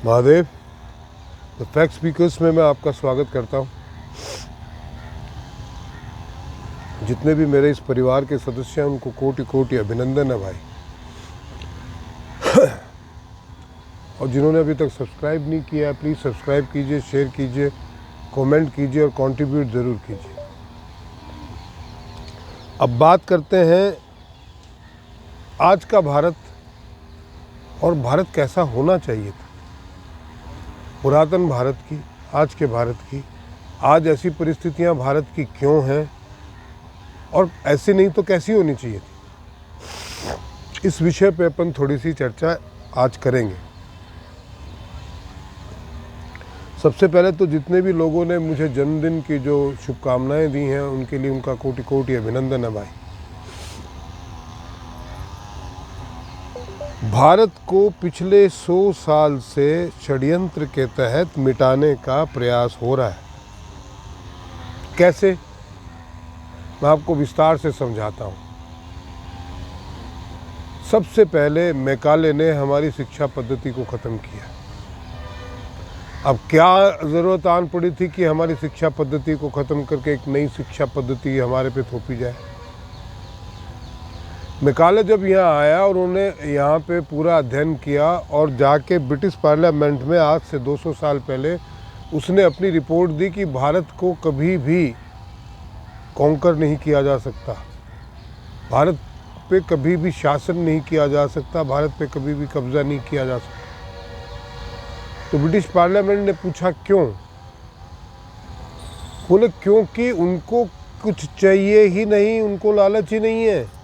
Mahadev the fact speakers में मैं आपका स्वागत करता हूं। जितने भी मेरे इस परिवार के सदस्य हैं उनको कोटि कोटि अभिनंदन है भाई। और जिन्होंने अभी तक सब्सक्राइब नहीं किया है प्लीज़ सब्सक्राइब कीजिए, शेयर कीजिए, कमेंट कीजिए और कंट्रीब्यूट ज़रूर कीजिए। अब बात करते हैं आज का भारत और भारत कैसा होना चाहिए था। पुरातन भारत की, आज के भारत की, आज ऐसी परिस्थितियां भारत की क्यों हैं और ऐसी नहीं तो कैसी होनी चाहिए थी, इस विषय पे अपन थोड़ी सी चर्चा आज करेंगे। सबसे पहले तो जितने भी लोगों ने मुझे जन्मदिन की जो शुभकामनाएं दी हैं उनके लिए उनका कोटि कोटि अभिनंदन है भाई। भारत को पिछले 100 साल से षड्यंत्र के तहत मिटाने का प्रयास हो रहा है। कैसे, मैं आपको विस्तार से समझाता हूँ। सबसे पहले मैकाले ने हमारी शिक्षा पद्धति को ख़त्म किया। अब क्या ज़रूरत आन पड़ी थी कि हमारी शिक्षा पद्धति को ख़त्म करके एक नई शिक्षा पद्धति हमारे पे थोपी जाए। मैकाले जब यहाँ आया और उन्होंने यहाँ पे पूरा अध्ययन किया और जाके ब्रिटिश पार्लियामेंट में आज से 200 साल पहले उसने अपनी रिपोर्ट दी कि भारत को कभी भी कॉन्कर नहीं किया जा सकता, भारत पे कभी भी शासन नहीं किया जा सकता, भारत पे कभी भी कब्जा नहीं किया जा सकता। तो ब्रिटिश पार्लियामेंट ने पूछा क्यों? बोले क्योंकि उनको कुछ चाहिए ही नहीं, उनको लालच ही नहीं है।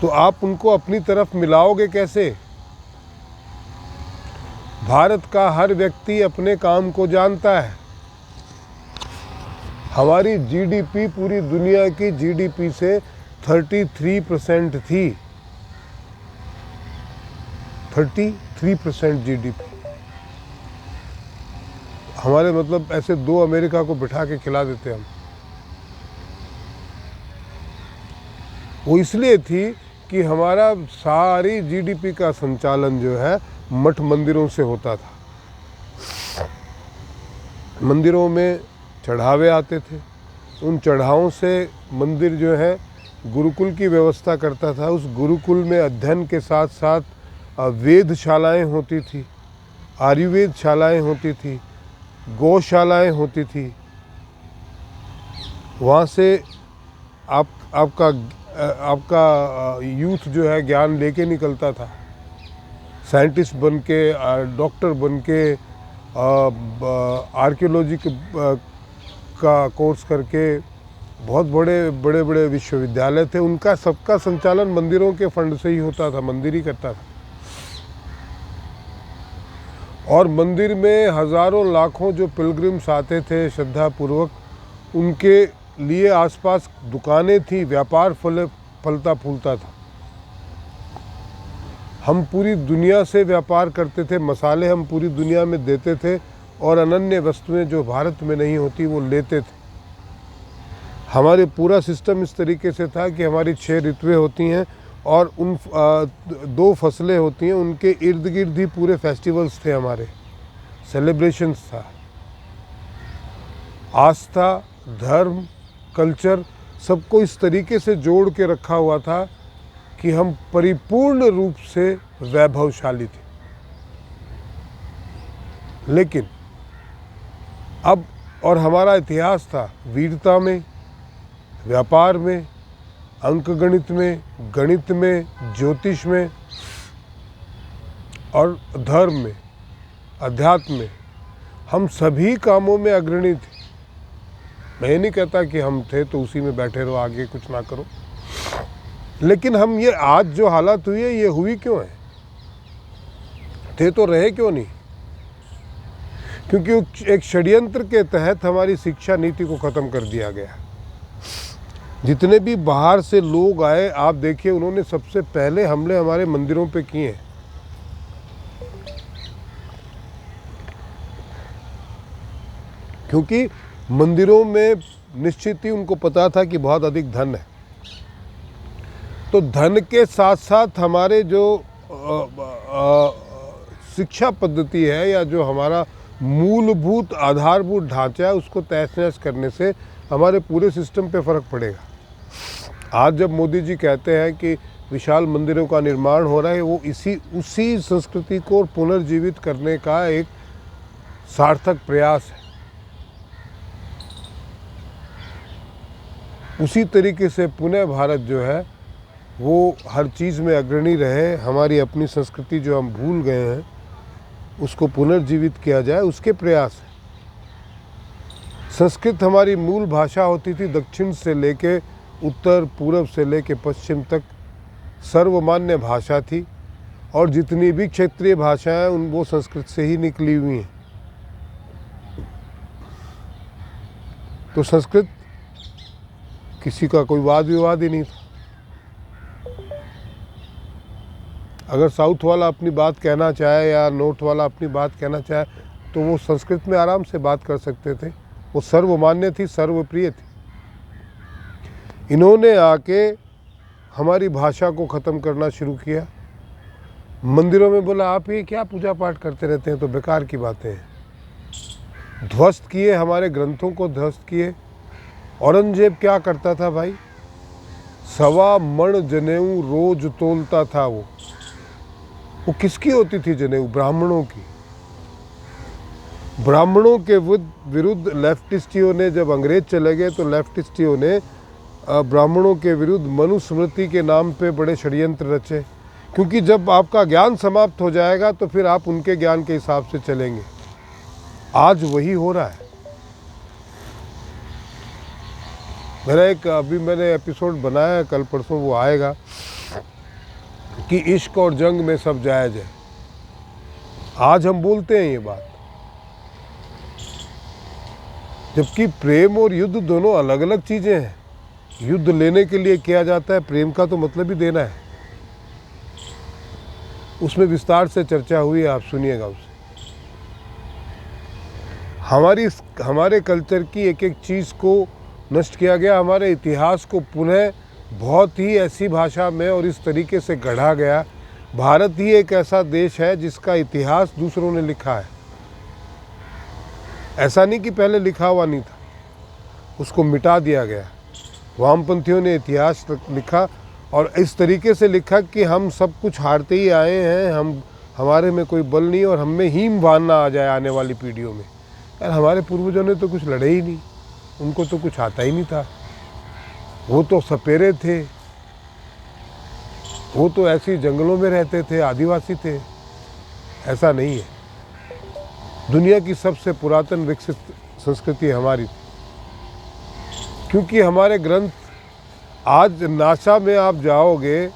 तो आप उनको अपनी तरफ मिलाओगे कैसे? भारत का हर व्यक्ति अपने काम को जानता है। हमारी जीडीपी पूरी दुनिया की जीडीपी से 33% थी। 33% जीडीपी। हमारे मतलब ऐसे 2 अमेरिका को बिठा के खिला देते हम। वो इसलिए थी कि हमारा सारी जीडीपी का संचालन जो है मठ मंदिरों से होता था। मंदिरों में चढ़ावे आते थे, उन चढ़ावों से मंदिर जो है गुरुकुल की व्यवस्था करता था। उस गुरुकुल में अध्ययन के साथ साथ वेदशालाएँ होती थी, आयुर्वेद शालाएँ होती थी, गौशालाएँ होती थी। वहाँ से आपका यूथ जो है ज्ञान लेके निकलता था। साइंटिस्ट बन के, डॉक्टर बन के, आर्कियोलॉजी का कोर्स करके बहुत बड़े बड़े विश्वविद्यालय थे। उनका सबका संचालन मंदिरों के फंड से ही होता था, मंदिर ही करता था। और मंदिर में हज़ारों लाखों जो पिलग्रिम्स आते थे श्रद्धापूर्वक, उनके लिए आसपास दुकानें थी, व्यापार फलता फूलता था। हम पूरी दुनिया से व्यापार करते थे, मसाले हम पूरी दुनिया में देते थे और अनन्य वस्तुएं जो भारत में नहीं होती वो लेते थे। हमारे पूरा सिस्टम इस तरीके से था कि हमारी 6 ऋतुएं होती हैं और उन 2 फसलें होती हैं, उनके इर्द गिर्द ही पूरे फेस्टिवल्स थे, हमारे सेलिब्रेशंस था। आस्था, धर्म, कल्चर सबको इस तरीके से जोड़ के रखा हुआ था कि हम परिपूर्ण रूप से वैभवशाली थे। लेकिन अब, और हमारा इतिहास था वीरता में, व्यापार में, अंकगणित में, गणित में, ज्योतिष में और धर्म में, अध्यात्म में, हम सभी कामों में अग्रणी थे। मैं ये नहीं कहता कि हम थे तो उसी में बैठे रहो, आगे कुछ ना करो। लेकिन हम ये आज जो हालत हुई है ये हुई क्यों है? थे तो रहे क्यों नहीं? क्योंकि एक षड्यंत्र के तहत हमारी शिक्षा नीति को ख़त्म कर दिया गया। जितने भी बाहर से लोग आए, आप देखिए, उन्होंने सबसे पहले हमले हमारे मंदिरों पे किए। क्योंकि मंदिरों में निश्चित ही उनको पता था कि बहुत अधिक धन है। तो धन के साथ साथ हमारे जो शिक्षा पद्धति है या जो हमारा मूलभूत आधारभूत ढांचा है उसको तहस नहस करने से हमारे पूरे सिस्टम पे फ़र्क पड़ेगा। आज जब मोदी जी कहते हैं कि विशाल मंदिरों का निर्माण हो रहा है, वो उसी संस्कृति को पुनर्जीवित करने का एक सार्थक प्रयास है। उसी तरीके से पुनः भारत जो है वो हर चीज़ में अग्रणी रहे, हमारी अपनी संस्कृति जो हम भूल गए हैं उसको पुनर्जीवित किया जाए, उसके प्रयास है। संस्कृत हमारी मूल भाषा होती थी, दक्षिण से लेके उत्तर, पूर्व से लेके पश्चिम तक सर्वमान्य भाषा थी, और जितनी भी क्षेत्रीय भाषाएं वो संस्कृत से ही निकली हुई हैं। तो संस्कृत किसी का कोई वाद विवाद ही नहीं था। अगर साउथ वाला अपनी बात कहना चाहे या नॉर्थ वाला अपनी बात कहना चाहे तो वो संस्कृत में आराम से बात कर सकते थे, वो सर्वमान्य थी, सर्वप्रिय थी। इन्होंने आके हमारी भाषा को ख़त्म करना शुरू किया। मंदिरों में बोला आप ये क्या पूजा पाठ करते रहते हैं, तो बेकार की बातें हैं। ध्वस्त किए, हमारे ग्रंथों को ध्वस्त किए। औरंगजेब क्या करता था भाई, 1.25 मण जनेऊ रोज तोलता था। वो किसकी होती थी जनेऊ? ब्राह्मणों की। ब्राह्मणों के विरुद्ध लेफ्टिस्टियों ने, जब अंग्रेज चले गए तो लेफ्टिस्टियों ने ब्राह्मणों के विरुद्ध मनुस्मृति के नाम पे बड़े षड्यंत्र रचे, क्योंकि जब आपका ज्ञान समाप्त हो जाएगा तो फिर आप उनके ज्ञान के हिसाब से चलेंगे। आज वही हो रहा है। मैंने एपिसोड बनाया है, कल परसों वो आएगा, कि इश्क और जंग में सब जायज़ है। आज हम बोलते हैं ये बात, जबकि प्रेम और युद्ध दोनों अलग अलग चीज़ें हैं। युद्ध लेने के लिए किया जाता है, प्रेम का तो मतलब ही देना है। उसमें विस्तार से चर्चा हुई है, आप सुनिएगा उसे। हमारे कल्चर की एक एक चीज़ को नष्ट किया गया। हमारे इतिहास को पुनः बहुत ही ऐसी भाषा में और इस तरीके से गढ़ा गया। भारत ही एक ऐसा देश है जिसका इतिहास दूसरों ने लिखा है। ऐसा नहीं कि पहले लिखा हुआ नहीं था, उसको मिटा दिया गया। वामपंथियों ने इतिहास लिखा और इस तरीके से लिखा कि हम सब कुछ हारते ही आए हैं, हमारे में कोई बल नहीं और हम में हीन भावना आ जाए आने वाली पीढ़ियों में। यार हमारे पूर्वजों ने तो कुछ लड़े ही नहीं, उनको तो कुछ आता ही नहीं था। वो तो सपेरे थे, वो तो ऐसी जंगलों में रहते थे, आदिवासी थे। ऐसा नहीं है। दुनिया की सबसे पुरातन विकसित संस्कृति हमारी थी, क्योंकि हमारे ग्रंथ, आज नासा में आप जाओगे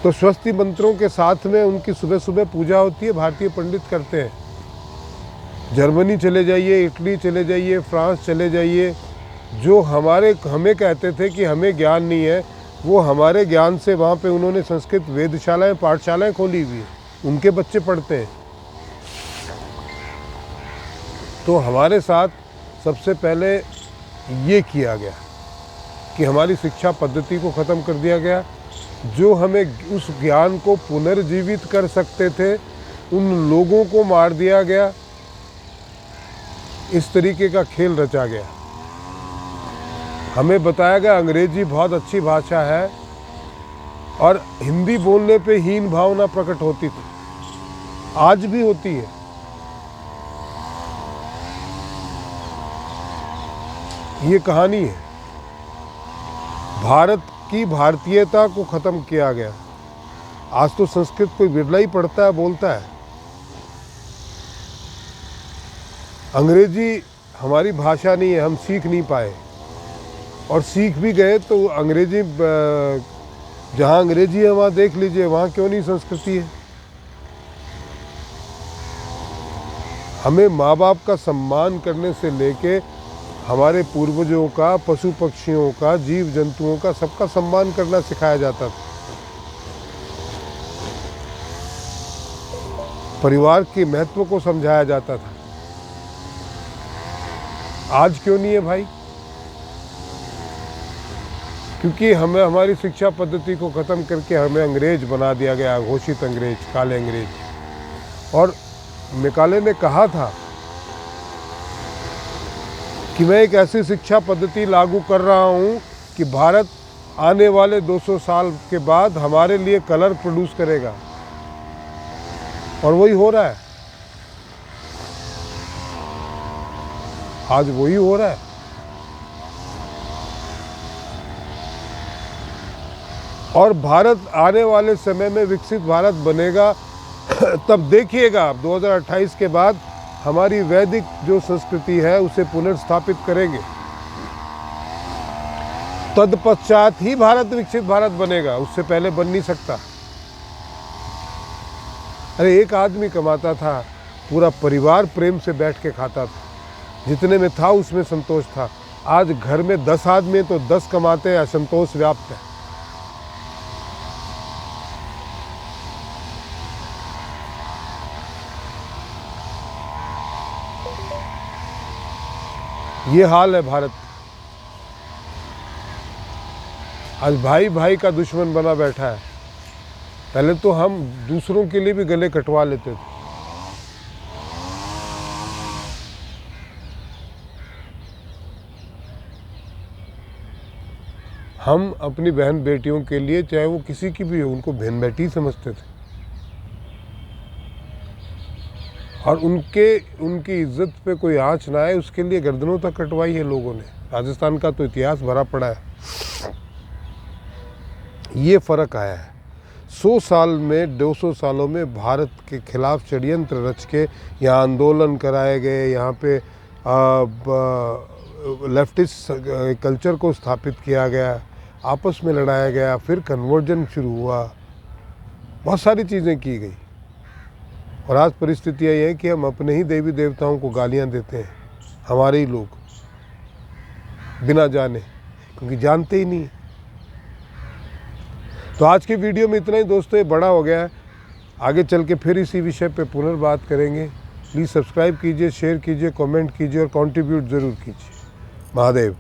तो स्वस्ति मंत्रों के साथ में उनकी सुबह सुबह पूजा होती है, भारतीय पंडित करते हैं। जर्मनी चले जाइए, इटली चले जाइए, फ्रांस चले जाइए, जो हमें कहते थे कि हमें ज्ञान नहीं है, वो हमारे ज्ञान से वहाँ पे उन्होंने संस्कृत वेधशालाएं, पाठशालाएं खोली हुई है, उनके बच्चे पढ़ते हैं। तो हमारे साथ सबसे पहले ये किया गया कि हमारी शिक्षा पद्धति को ख़त्म कर दिया गया। जो हमें उस ज्ञान को पुनर्जीवित कर सकते थे, उन लोगों को मार दिया गया। इस तरीके का खेल रचा गया। हमें बताया गया अंग्रेजी बहुत अच्छी भाषा है और हिंदी बोलने पे हीन भावना प्रकट होती थी, आज भी होती है। ये कहानी है। भारत की भारतीयता को ख़त्म किया गया। आज तो संस्कृत कोई बिरला ही पढ़ता है, बोलता है। अंग्रेजी हमारी भाषा नहीं है, हम सीख नहीं पाए, और सीख भी गए तो अंग्रेजी, जहाँ अंग्रेजी है वहाँ देख लीजिए, वहाँ क्यों नहीं संस्कृति है। हमें माँ बाप का सम्मान करने से लेके हमारे पूर्वजों का, पशु पक्षियों का, जीव जंतुओं का, सबका सम्मान करना सिखाया जाता था। परिवार के महत्व को समझाया जाता था। आज क्यों नहीं है भाई? क्योंकि हमें हमारी शिक्षा पद्धति को ख़त्म करके हमें अंग्रेज बना दिया गया, घोषित अंग्रेज, काले अंग्रेज। और मैकाले ने कहा था कि मैं एक ऐसी शिक्षा पद्धति लागू कर रहा हूँ कि भारत आने वाले 200 साल के बाद हमारे लिए कलर प्रोड्यूस करेगा, और वही हो रहा है। आज वही हो रहा है। और भारत आने वाले समय में विकसित भारत बनेगा। तब देखिएगा आप 2028 के बाद हमारी वैदिक जो संस्कृति है उसे पुनर्स्थापित करेंगे, तत्पश्चात ही भारत विकसित भारत बनेगा, उससे पहले बन नहीं सकता। अरे एक आदमी कमाता था, पूरा परिवार प्रेम से बैठ के खाता था, जितने में था उसमें संतोष था। आज घर में 10 आदमी तो 10 कमाते हैं, असंतोष व्याप्त है। ये हाल है भारत। आज भाई भाई का दुश्मन बना बैठा है। पहले तो हम दूसरों के लिए भी गले कटवा लेते थे। हम अपनी बहन बेटियों के लिए, चाहे वो किसी की भी हो, उनको बहन बेटी समझते थे, और उनकी इज्जत पे कोई आँच ना आए उसके लिए गर्दनों तक कटवाई है लोगों ने। राजस्थान का तो इतिहास भरा पड़ा है। ये फर्क आया है 100 साल में, 200 सालों में भारत के खिलाफ षड्यंत्र रच के यहाँ आंदोलन कराए गए, यहाँ पे लेफ्टिस्ट कल्चर को स्थापित किया गया, आपस में लड़ाया गया, फिर कन्वर्जन शुरू हुआ, बहुत सारी चीज़ें की गई। और आज परिस्थितियाँ ये है कि हम अपने ही देवी देवताओं को गालियाँ देते हैं, हमारे ही लोग, बिना जाने, क्योंकि जानते ही नहीं। तो आज की वीडियो में इतना ही दोस्तों, ये बड़ा हो गया है। आगे चल के फिर इसी विषय पे पुनर्बात करेंगे। प्लीज़ सब्सक्राइब कीजिए, शेयर कीजिए, कमेंट कीजिए और कंट्रीब्यूट ज़रूर कीजिए। महादेव।